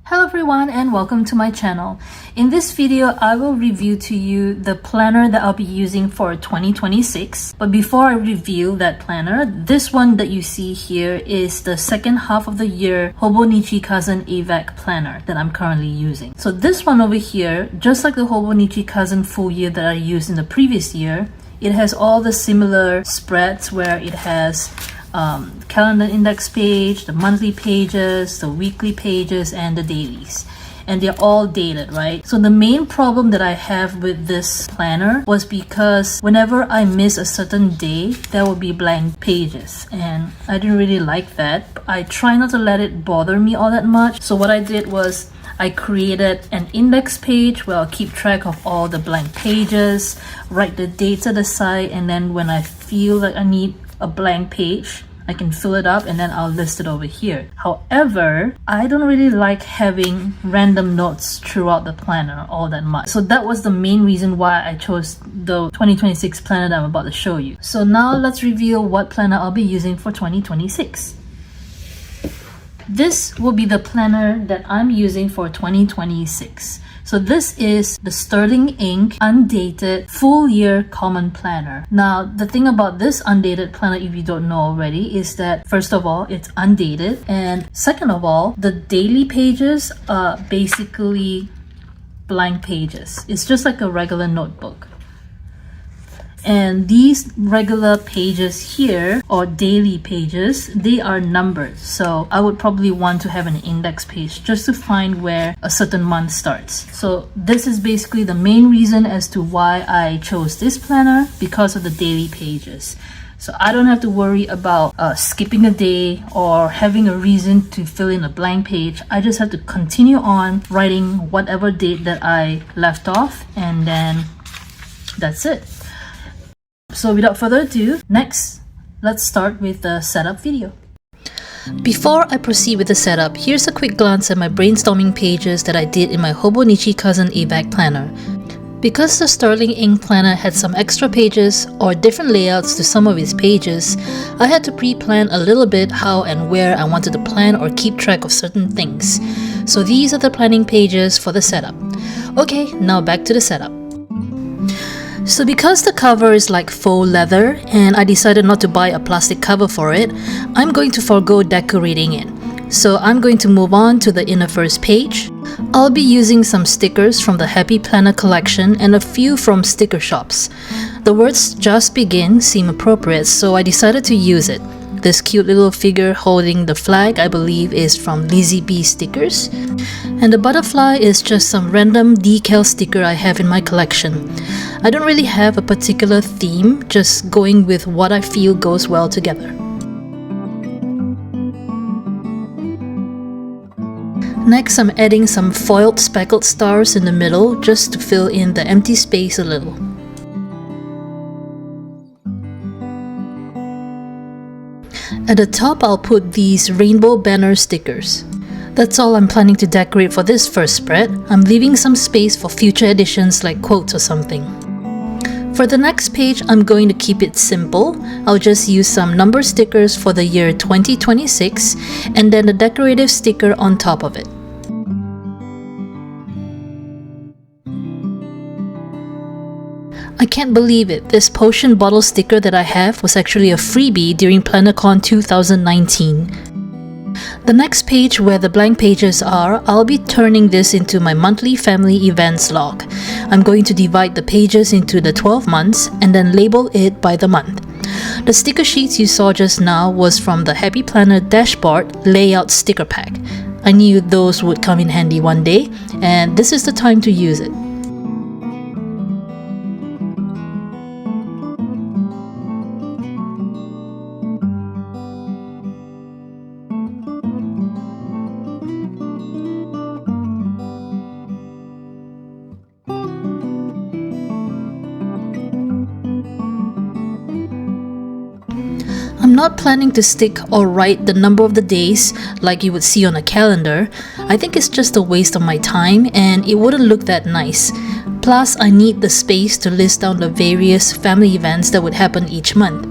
Hello everyone and welcome to my channel. In this video, I will review to you the planner that I'll be using for 2026. But before I reveal that planner, this one that you see here is the second half of the year HOBONICHI Cousin AVEC planner that I'm currently using. So this one over here, just like the HOBONICHI Cousin full year that I used in the previous year, it has all the similar spreads where it has calendar index page, the monthly pages, the weekly pages, and the dailies. And they're all dated, right? So the main problem that I have with this planner was because whenever I miss a certain day, there will be blank pages. And I didn't really like that. I try not to let it bother me all that much. So what I did was I created an index page where I'll keep track of all the blank pages, write the dates at the side, and then when I feel like I need a blank page, I can fill it up and then I'll list it over here. However, I don't really like having random notes throughout the planner all that much. So that was the main reason why I chose the 2026 planner that I'm about to show you. So now let's reveal what planner I'll be using for 2026. This will be the planner that I'm using for 2026. So this is the Sterling Ink Undated Full Year Common Planner. Now, the thing about this undated planner, if you don't know already, is that first of all, it's undated. And second of all, the daily pages are basically blank pages. It's just like a regular notebook. And these regular pages here, or daily pages, they are numbered. So I would probably want to have an index page just to find where a certain month starts. So this is basically the main reason as to why I chose this planner, because of the daily pages. So I don't have to worry about skipping a day or having a reason to fill in a blank page. I just have to continue on writing whatever date that I left off, and then that's it. So without further ado, next, let's start with the setup video. Before I proceed with the setup, here's a quick glance at my brainstorming pages that I did in my HOBONICHI Cousin AVEC planner. Because the Sterling Ink planner had some extra pages or different layouts to some of its pages, I had to pre-plan a little bit how and where I wanted to plan or keep track of certain things. So these are the planning pages for the setup. Okay, now back to the setup. So because the cover is like faux leather and I decided not to buy a plastic cover for it, I'm going to forego decorating it. So I'm going to move on to the inner first page. I'll be using some stickers from the Happy Planner collection and a few from sticker shops. The words "Just Begin" seem appropriate, so I decided to use it. This cute little figure holding the flag, I believe, is from Lizzie B stickers. And the butterfly is just some random decal sticker I have in my collection. I don't really have a particular theme, just going with what I feel goes well together. Next, I'm adding some foiled speckled stars in the middle just to fill in the empty space a little. At the top, I'll put these rainbow banner stickers. That's all I'm planning to decorate for this first spread. I'm leaving some space for future editions like quotes or something. For the next page, I'm going to keep it simple. I'll just use some number stickers for the year 2026 and then a decorative sticker on top of it. I can't believe it, this potion bottle sticker that I have was actually a freebie during PlannerCon 2019. The next page where the blank pages are, I'll be turning this into my monthly family events log. I'm going to divide the pages into the 12 months and then label it by the month. The sticker sheets you saw just now was from the Happy Planner Dashboard Layout Sticker Pack. I knew those would come in handy one day, and this is the time to use it. I'm not planning to stick or write the number of the days like you would see on a calendar. I think it's just a waste of my time and it wouldn't look that nice. Plus, I need the space to list down the various family events that would happen each month.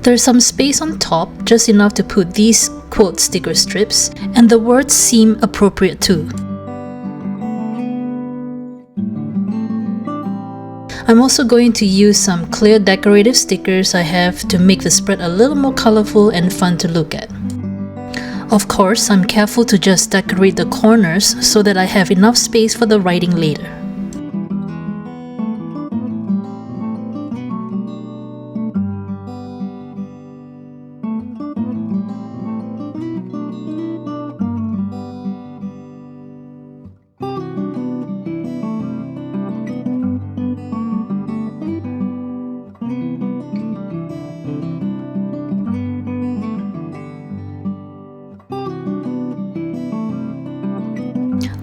There's some space on top, just enough to put these quote sticker strips, and the words seem appropriate too. I'm also going to use some clear decorative stickers I have to make the spread a little more colorful and fun to look at. Of course, I'm careful to just decorate the corners so that I have enough space for the writing later.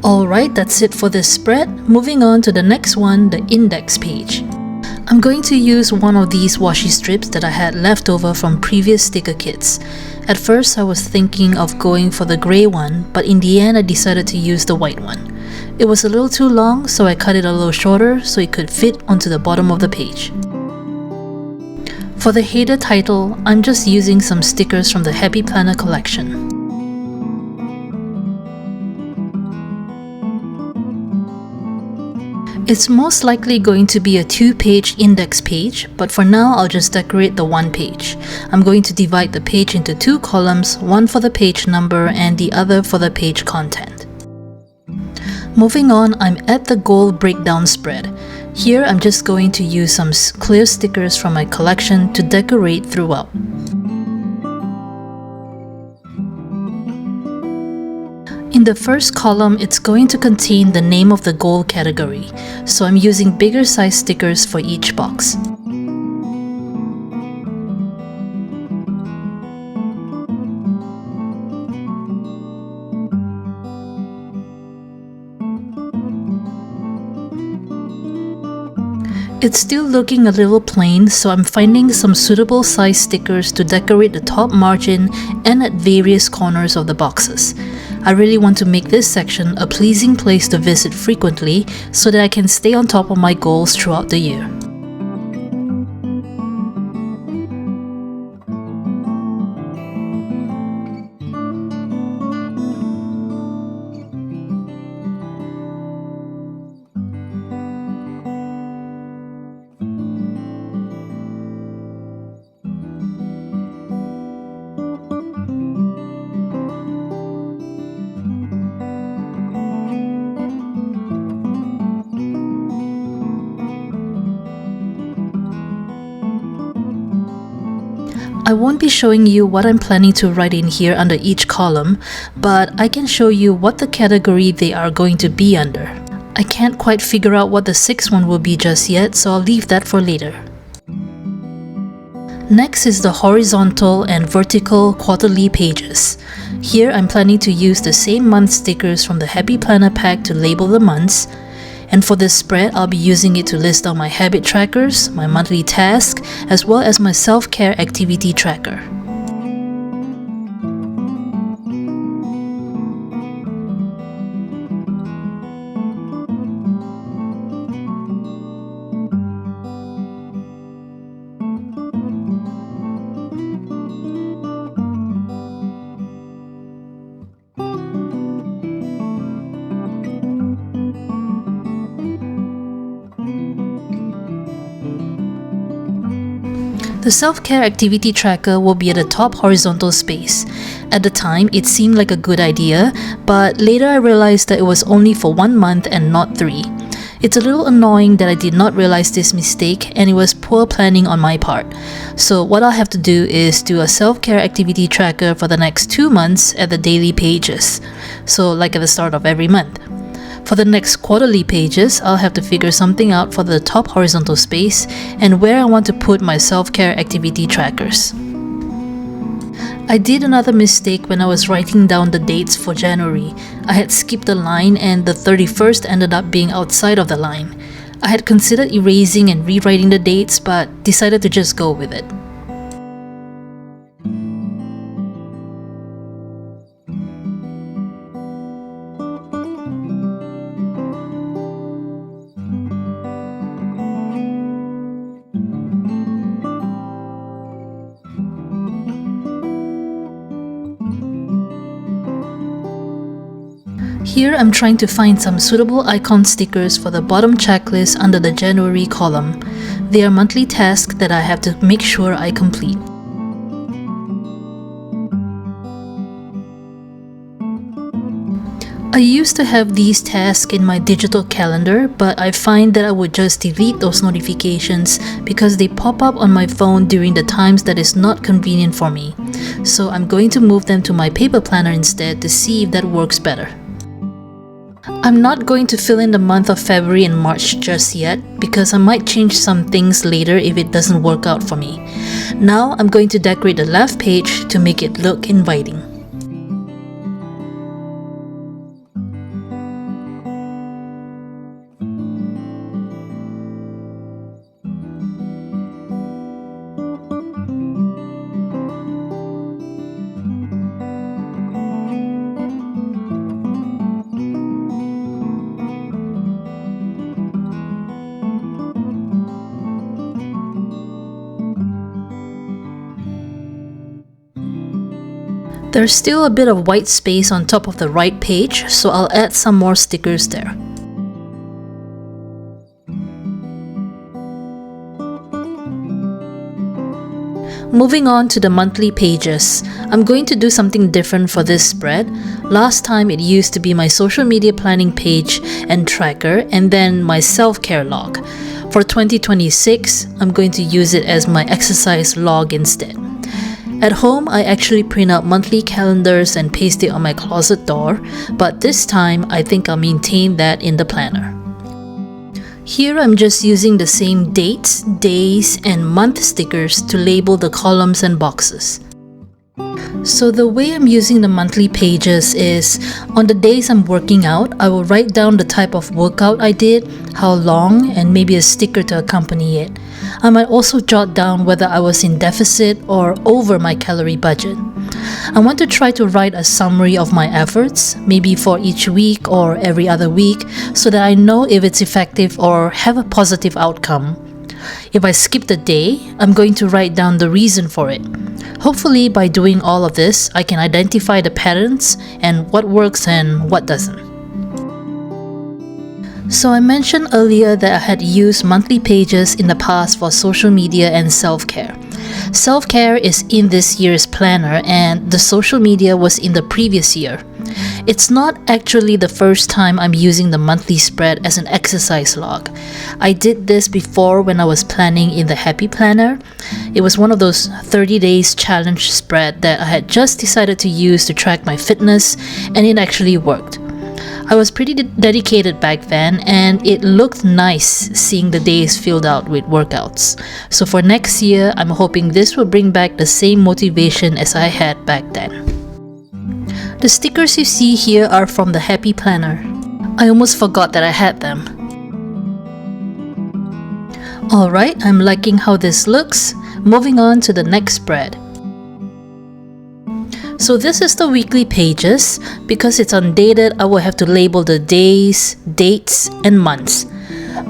Alright, that's it for this spread. Moving on to the next one, the index page. I'm going to use one of these washi strips that I had left over from previous sticker kits. At first I was thinking of going for the grey one, but in the end I decided to use the white one. It was a little too long, so I cut it a little shorter so it could fit onto the bottom of the page. For the header title, I'm just using some stickers from the Happy Planner collection. It's most likely going to be a 2-page index page, but for now I'll just decorate the one page. I'm going to divide the page into 2 columns, one for the page number and the other for the page content. Moving on, I'm at the goal breakdown spread. Here I'm just going to use some clear stickers from my collection to decorate throughout. In the first column, it's going to contain the name of the goal category, so I'm using bigger size stickers for each box. It's still looking a little plain, so I'm finding some suitable size stickers to decorate the top margin and at various corners of the boxes. I really want to make this section a pleasing place to visit frequently so that I can stay on top of my goals throughout the year. I won't be showing you what I'm planning to write in here under each column, but I can show you what the category they are going to be under. I can't quite figure out what the 6th one will be just yet, so I'll leave that for later. Next is the horizontal and vertical quarterly pages. Here I'm planning to use the same month stickers from the Happy Planner pack to label the months. And for this spread, I'll be using it to list out my habit trackers, my monthly task, as well as my self-care activity tracker. The self-care activity tracker will be at the top horizontal space. At the time, it seemed like a good idea, but later I realized that it was only for 1 month and not 3. It's a little annoying that I did not realize this mistake, and it was poor planning on my part. So what I'll have to do is do a self-care activity tracker for the next 2 months at the daily pages, so like at the start of every month. For the next quarterly pages, I'll have to figure something out for the top horizontal space and where I want to put my self-care activity trackers. I did another mistake when I was writing down the dates for January. I had skipped a line and the 31st ended up being outside of the line. I had considered erasing and rewriting the dates, but decided to just go with it. Here I'm trying to find some suitable icon stickers for the bottom checklist under the January column. They are monthly tasks that I have to make sure I complete. I used to have these tasks in my digital calendar, but I find that I would just delete those notifications because they pop up on my phone during the times that is not convenient for me. So I'm going to move them to my paper planner instead to see if that works better. I'm not going to fill in the month of February and March just yet because I might change some things later if it doesn't work out for me. Now I'm going to decorate the left page to make it look inviting. There's still a bit of white space on top of the right page, so I'll add some more stickers there. Moving on to the monthly pages, I'm going to do something different for this spread. Last time it used to be my social media planning page and tracker, and then my self-care log. For 2026, I'm going to use it as my exercise log instead. At home, I actually print out monthly calendars and paste it on my closet door, but this time I think I'll maintain that in the planner. Here I'm just using the same dates, days, and month stickers to label the columns and boxes. So the way I'm using the monthly pages is, on the days I'm working out, I will write down the type of workout I did, how long, and maybe a sticker to accompany it. I might also jot down whether I was in deficit or over my calorie budget. I want to try to write a summary of my efforts, maybe for each week or every other week, so that I know if it's effective or have a positive outcome. If I skip the day, I'm going to write down the reason for it. Hopefully, by doing all of this, I can identify the patterns and what works and what doesn't. So I mentioned earlier that I had used monthly pages in the past for social media and self-care. Self-care is in this year's planner and the social media was in the previous year. It's not actually the first time I'm using the monthly spread as an exercise log. I did this before when I was planning in the Happy Planner. It was one of those 30 days challenge spread that I had just decided to use to track my fitness, and it actually worked. I was pretty dedicated back then, and it looked nice seeing the days filled out with workouts. So for next year, I'm hoping this will bring back the same motivation as I had back then. The stickers you see here are from the Happy Planner. I almost forgot that I had them. Alright, I'm liking how this looks. Moving on to the next spread. So this is the weekly pages. Because it's undated, I will have to label the days, dates, and months.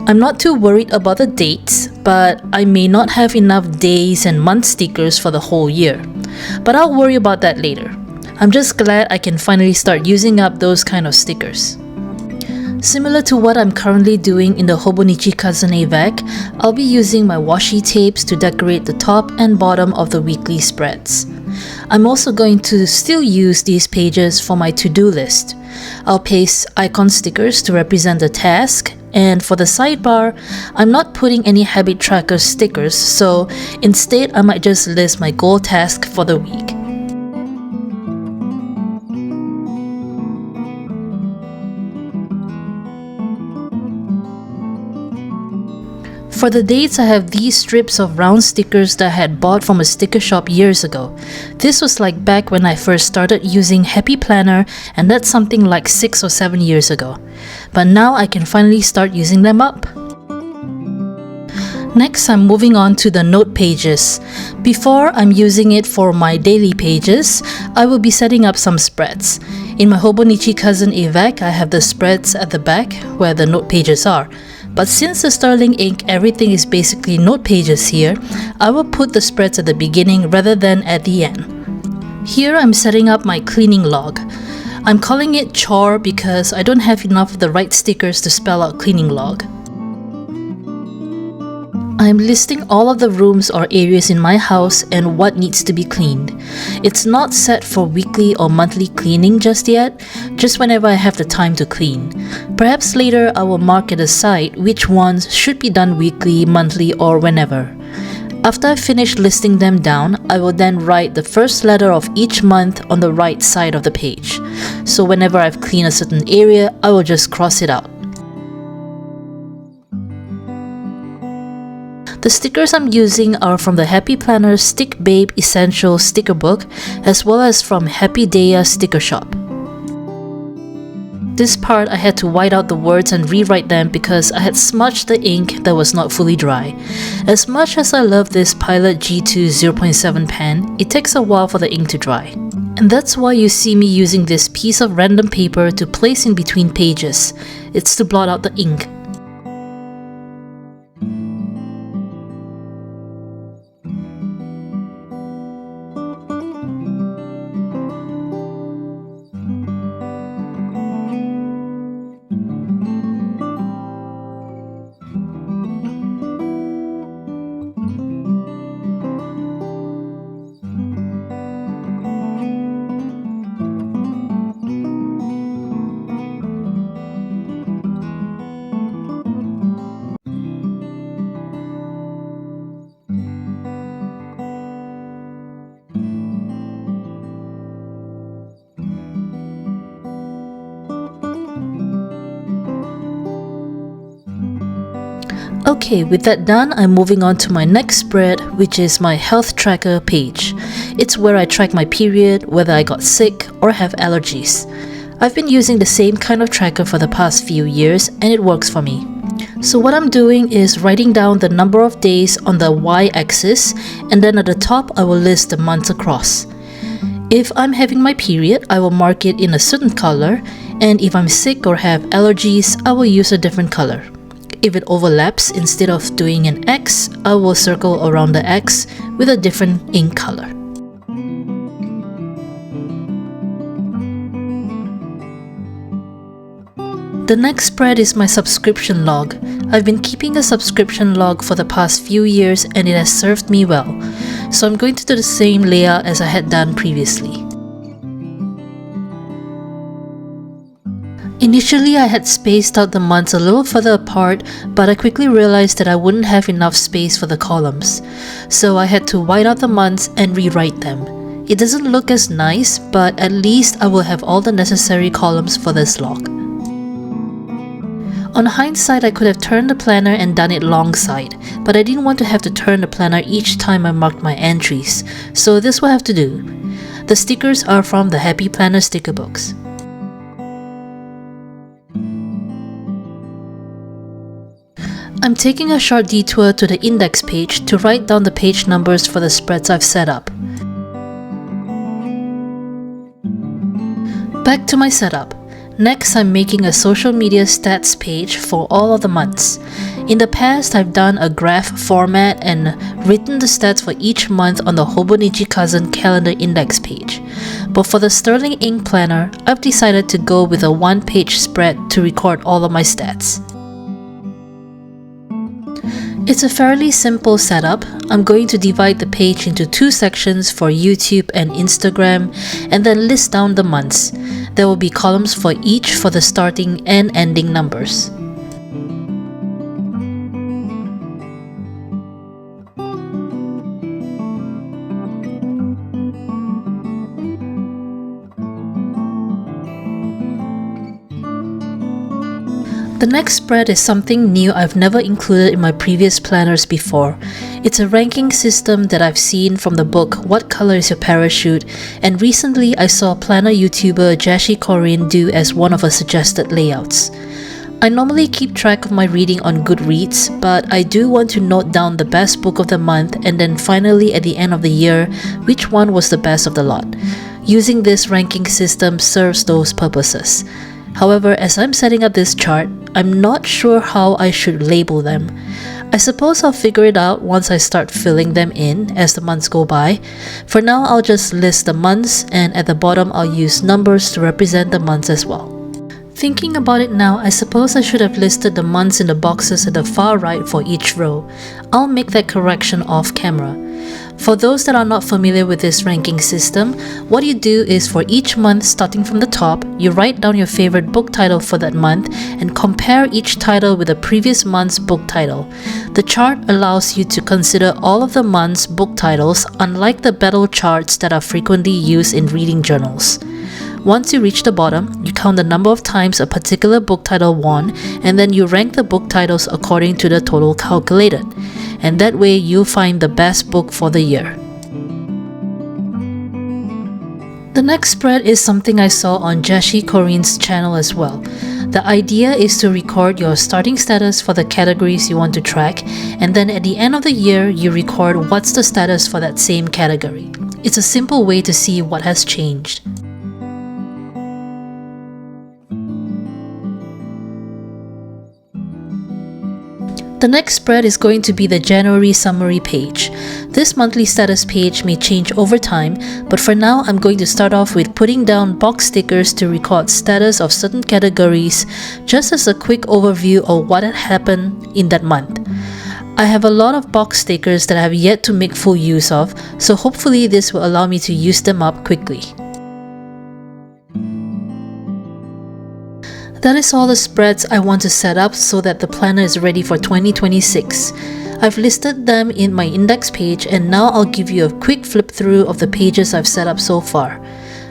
I'm not too worried about the dates, but I may not have enough days and month stickers for the whole year. But I'll worry about that later. I'm just glad I can finally start using up those kind of stickers. Similar to what I'm currently doing in the HOBONICHI Cousin AVEC, I'll be using my washi tapes to decorate the top and bottom of the weekly spreads. I'm also going to still use these pages for my to-do list. I'll paste icon stickers to represent the task, and for the sidebar, I'm not putting any habit tracker stickers, so instead I might just list my goal task for the week. For the dates, I have these strips of round stickers that I had bought from a sticker shop years ago. This was like back when I first started using Happy Planner, and that's something like 6 or 7 years ago. But now I can finally start using them up. Next, I'm moving on to the note pages. Before I'm using it for my daily pages, I will be setting up some spreads. In my HOBONICHI Cousin AVEC, I have the spreads at the back where the note pages are. But since the sterling ink everything is basically note pages here, I will put the spreads at the beginning rather than at the end. Here I'm setting up my cleaning log. I'm calling it chore because I don't have enough of the right stickers to spell out cleaning log. I'm listing all of the rooms or areas in my house and what needs to be cleaned. It's not set for weekly or monthly cleaning just yet, just whenever I have the time to clean. Perhaps later I will mark it aside which ones should be done weekly, monthly, or whenever. After I finish listing them down, I will then write the first letter of each month on the right side of the page. So whenever I've cleaned a certain area, I will just cross it out. The stickers I'm using are from the Happy Planner Stick Babe Essential sticker book, as well as from Happy Daya sticker shop. This part I had to white out the words and rewrite them because I had smudged the ink that was not fully dry. As much as I love this Pilot G2 0.7 pen, it takes a while for the ink to dry. And that's why you see me using this piece of random paper to place in between pages. It's to blot out the ink. Okay, with that done, I'm moving on to my next spread, which is my health tracker page. It's where I track my period, whether I got sick or have allergies. I've been using the same kind of tracker for the past few years and it works for me. So what I'm doing is writing down the number of days on the y-axis, and then at the top I will list the months across. If I'm having my period, I will mark it in a certain color, and if I'm sick or have allergies, I will use a different color. If it overlaps, instead of doing an X, I will circle around the X with a different ink color. The next spread is my subscription log. I've been keeping a subscription log for the past few years and it has served me well. So I'm going to do the same layout as I had done previously. Initially, I had spaced out the months a little further apart, but I quickly realized that I wouldn't have enough space for the columns. So I had to white out the months and rewrite them. It doesn't look as nice, but at least I will have all the necessary columns for this log. On hindsight, I could have turned the planner and done it long side, but I didn't want to have to turn the planner each time I marked my entries, so this will have to do. The stickers are from the Happy Planner sticker books. I'm taking a short detour to the index page to write down the page numbers for the spreads I've set up. Back to my setup. Next, I'm making a social media stats page for all of the months. In the past, I've done a graph format and written the stats for each month on the HOBONICHI Cousin calendar index page. But for the Sterling Ink Planner, I've decided to go with a one-page spread to record all of my stats. It's a fairly simple setup. I'm going to divide the page into two sections for YouTube and Instagram and then list down the months. There will be columns for each for the starting and ending numbers. The next spread is something new I've never included in my previous planners before. It's a ranking system that I've seen from the book What Color is Your Parachute, and recently I saw planner YouTuber Jashi Corinne do as one of her suggested layouts. I normally keep track of my reading on Goodreads, but I do want to note down the best book of the month and then finally at the end of the year, which one was the best of the lot. Using this ranking system serves those purposes. However, as I'm setting up this chart, I'm not sure how I should label them. I suppose I'll figure it out once I start filling them in as the months go by. For now, I'll just list the months, and at the bottom I'll use numbers to represent the months as well. Thinking about it now, I suppose I should have listed the months in the boxes at the far right for each row. I'll make that correction off camera. For those that are not familiar with this ranking system, what you do is for each month starting from the top, you write down your favorite book title for that month and compare each title with the previous month's book title. The chart allows you to consider all of the month's book titles, unlike the battle charts that are frequently used in reading journals. Once you reach the bottom, you count the number of times a particular book title won, and then you rank the book titles according to the total calculated. And that way you'll find the best book for the year. The next spread is something I saw on Jashi Corinne's channel as well. The idea is to record your starting status for the categories you want to track, and then at the end of the year, you record what's the status for that same category. It's a simple way to see what has changed. The next spread is going to be the January summary page. This monthly status page may change over time, but for now I'm going to start off with putting down box stickers to record status of certain categories, just as a quick overview of what had happened in that month. I have a lot of box stickers that I have yet to make full use of, so hopefully this will allow me to use them up quickly. That is all the spreads I want to set up so that the planner is ready for 2026. I've listed them in my index page, and now I'll give you a quick flip through of the pages I've set up so far.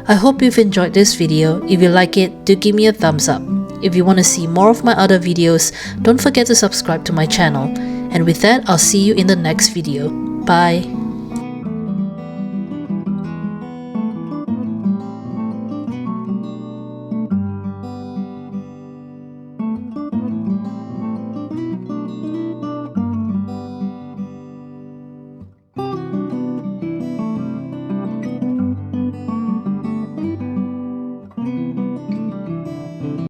I hope you've enjoyed this video. If you like it, do give me a thumbs up. If you want to see more of my other videos, don't forget to subscribe to my channel. And with that, I'll see you in the next video. Bye!